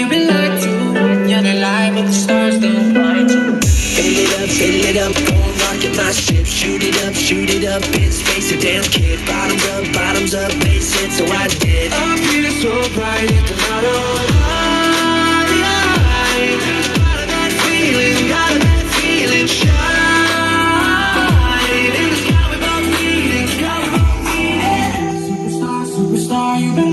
you've been lied to. You're the lie, but the stars don't mind you. Fill it up, go and rocket my ship. Shoot it up in space, a damn kid. Bottoms up, face it, so I did. I'm feeling so bright, it's another high. Got that feeling, shine. In the sky, we both leading, Superstar, you've been